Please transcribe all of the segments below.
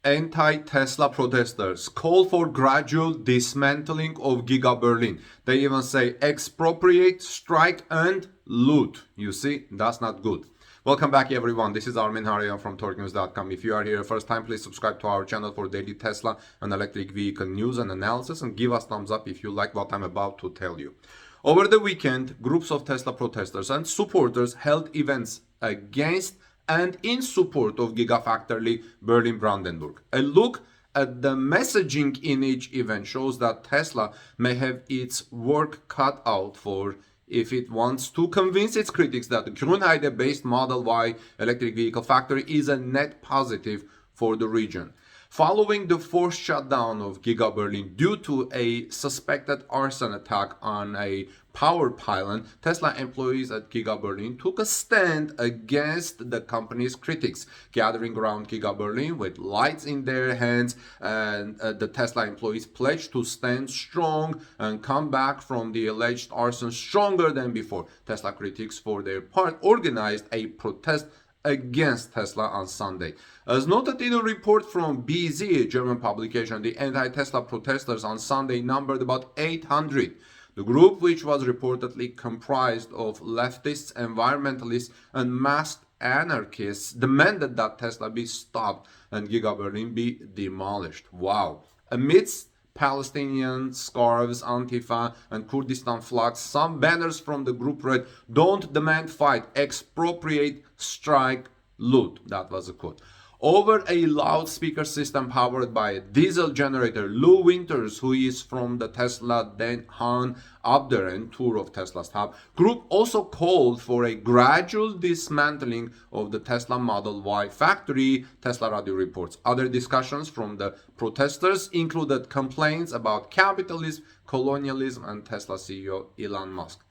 Anti-Tesla protesters call for gradual dismantling of Giga Berlin. They even say expropriate, strike and loot. You see, that's not good. Welcome back everyone, this is Armin Harayan from torquenews.com. If you are here first time, please subscribe to our channel for daily Tesla and electric vehicle news and analysis, and give us thumbs up if you like what I'm about to tell you. Over the weekend, groups of Tesla protesters and supporters held events against and in support of Gigafactory Berlin-Brandenburg. A look at the messaging in each event shows that Tesla may have its work cut out for if it wants to convince its critics that the Grünheide-based Model Y electric vehicle factory is a net positive for the region. Following the forced shutdown of Giga Berlin due to a suspected arson attack on a power pylon, Tesla employees at Giga Berlin took a stand against the company's critics, gathering around Giga Berlin with lights in their hands, and the Tesla employees pledged to stand strong and come back from the alleged arson stronger than before. Tesla critics, for their part, organized a protest against Tesla on Sunday. As noted in a report from BZ, a German publication, the anti-Tesla protesters on Sunday numbered about 800. The group, which was reportedly comprised of leftists, environmentalists, and masked anarchists, demanded that Tesla be stopped and Giga Berlin be demolished. Wow. Amidst Palestinian scarves, Antifa, and Kurdistan flags, some banners from the group read, "Don't demand fight, expropriate, strike, loot." That was a quote. Over a loudspeaker system powered by a diesel generator, Lou Winters, who is from the Tesla Den Han Abderen tour of Tesla's hub, group also called for a gradual dismantling of the Tesla Model Y factory, Tesla Radio reports. Other discussions from the protesters included complaints about capitalism, colonialism, and Tesla CEO Elon Musk.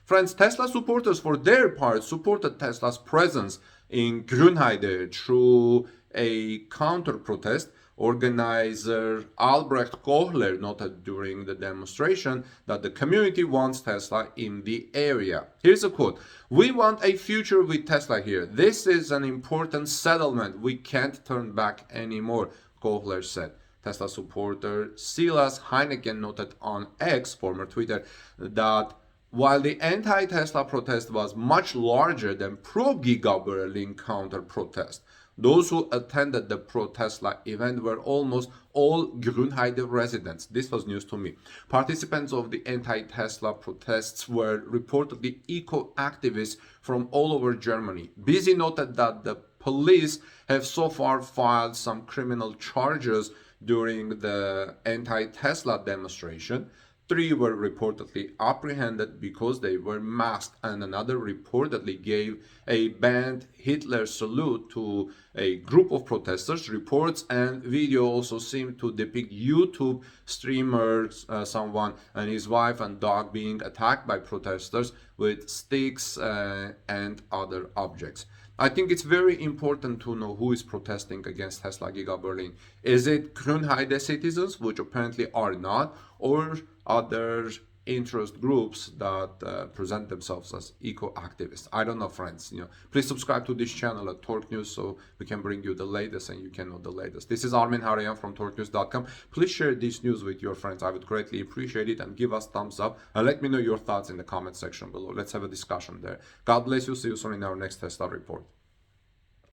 Friends, Tesla supporters, for their part, supported Tesla's presence in Grünheide through a counter-protest. Organizer Albrecht Kohler noted during the demonstration that the community wants Tesla in the area. Here's a quote: "We want a future with Tesla here. This is an important settlement. We can't turn back anymore," Kohler said. Tesla supporter Silas Heineken noted on X, former Twitter, that while the anti-Tesla protest was much larger than pro-Giga Berlin counter-protest, those who attended the pro-Tesla event were almost all Grünheide residents. This was news to me. Participants of the anti-Tesla protests were reportedly eco-activists from all over Germany. Busy noted that the police have so far filed some criminal charges during the anti-Tesla demonstration. 3 were reportedly apprehended because they were masked, and another reportedly gave a banned Hitler salute to a group of protesters. Reports and video also seem to depict YouTube streamers, someone and his wife and dog being attacked by protesters with sticks and other objects. I think it's very important to know who is protesting against Tesla Giga Berlin. Is it Grünheide citizens, which apparently are not, or other interest groups that present themselves as eco-activists? I don't know, friends. Please subscribe to this channel at Torque News so we can bring you the latest and you can know the latest. This is Armin Harayan from torquenews.com. Please share this news with your friends. I would greatly appreciate it, and give us thumbs up and let me know your thoughts in the comment section below. Let's have a discussion there. God bless you. See you soon in our next Tesla report.